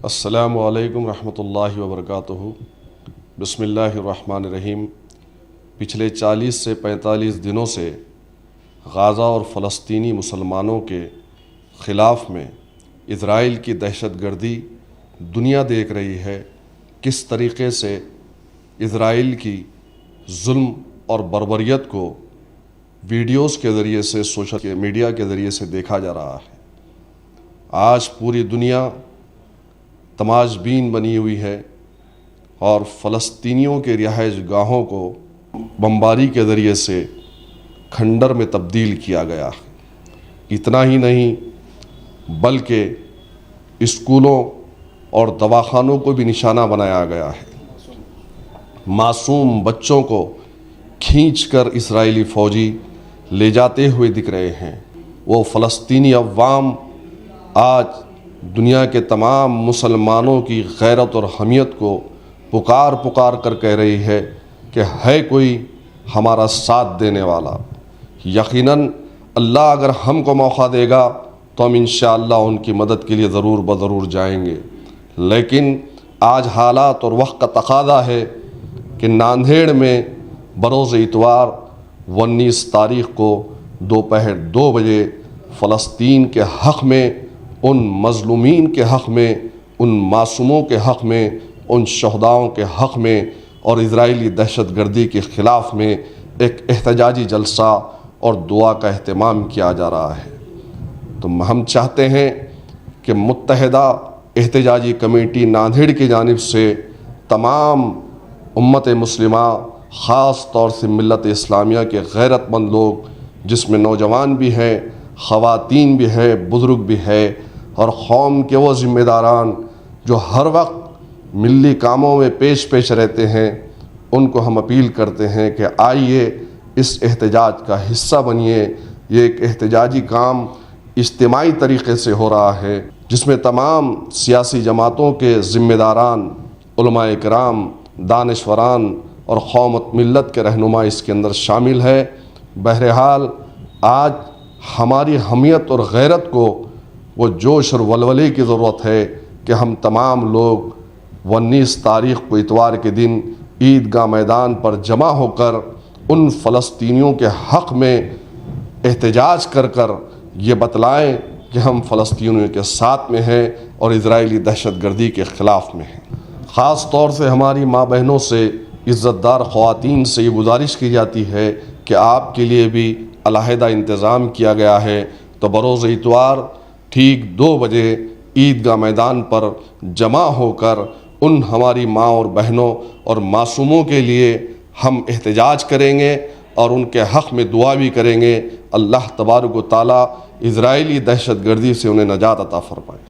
السلام علیکم ورحمۃ اللہ وبرکاتہ۔ بسم اللہ الرحمن الرحیم۔ پچھلے 40 سے 45 دنوں سے غازہ اور فلسطینی مسلمانوں کے خلاف میں اسرائیل کی دہشت گردی دنیا دیکھ رہی ہے، کس طریقے سے اسرائیل کی ظلم اور بربریت کو ویڈیوز کے ذریعے سے سوشل میڈیا کے ذریعے سے دیکھا جا رہا ہے۔ آج پوری دنیا تماش بین بنی ہوئی ہے اور فلسطینیوں کے رہائش گاہوں کو بمباری کے ذریعے سے کھنڈر میں تبدیل کیا گیا ہے۔ اتنا ہی نہیں بلکہ اسکولوں اور دواخانوں کو بھی نشانہ بنایا گیا ہے۔ معصوم بچوں کو کھینچ کر اسرائیلی فوجی لے جاتے ہوئے دکھ رہے ہیں۔ وہ فلسطینی عوام آج دنیا کے تمام مسلمانوں کی غیرت اور حمیت کو پکار کر کہہ رہی ہے کہ ہے کوئی ہمارا ساتھ دینے والا۔ یقیناً اللہ اگر ہم کو موقع دے گا تو ہم انشاءاللہ ان کی مدد کے لیے ضرور جائیں گے، لیکن آج حالات اور وقت کا تقاضا ہے کہ ناندیڑ میں بروز اتوار 19 تاریخ کو دوپہر 2 بجے فلسطین کے حق میں، ان مظلومین کے حق میں، ان معصوموں کے حق میں، ان شہداؤں کے حق میں اور اسرائیلی دہشت گردی کے خلاف میں ایک احتجاجی جلسہ اور دعا کا اہتمام کیا جا رہا ہے۔ تو ہم چاہتے ہیں کہ متحدہ احتجاجی کمیٹی ناندیڑ کی جانب سے تمام امت مسلمہ، خاص طور سے ملت اسلامیہ کے غیرت مند لوگ، جس میں نوجوان بھی ہیں، خواتین بھی ہیں، بزرگ بھی ہیں، اور قوم کے وہ ذمہ داران جو ہر وقت ملی کاموں میں پیش رہتے ہیں، ان کو ہم اپیل کرتے ہیں کہ آئیے اس احتجاج کا حصہ بنیے۔ یہ ایک احتجاجی کام اجتماعی طریقے سے ہو رہا ہے، جس میں تمام سیاسی جماعتوں کے ذمہ داران، علماء کرام، دانشوران اور قوم و ملت کے رہنما اس کے اندر شامل ہے۔ بہرحال آج ہماری حمیت اور غیرت کو وہ جوش اور ولولے کی ضرورت ہے کہ ہم تمام لوگ 19 تاریخ کو اتوار کے دن عیدگاہ میدان پر جمع ہو کر ان فلسطینیوں کے حق میں احتجاج کر یہ بتلائیں کہ ہم فلسطینیوں کے ساتھ میں ہیں اور اسرائیلی دہشت گردی کے خلاف میں ہیں۔ خاص طور سے ہماری ماں بہنوں سے، عزت دار خواتین سے یہ گزارش کی جاتی ہے کہ آپ کے لیے بھی علیحدہ انتظام کیا گیا ہے، تو بروز اتوار ٹھیک 2 بجے عیدگاہ میدان پر جمع ہو کر ان ہماری ماں اور بہنوں اور معصوموں کے لیے ہم احتجاج کریں گے اور ان کے حق میں دعا بھی کریں گے۔ اللہ تبارک و تعالیٰ اسرائیلی دہشت گردی سے انہیں نجات عطا فرمائے۔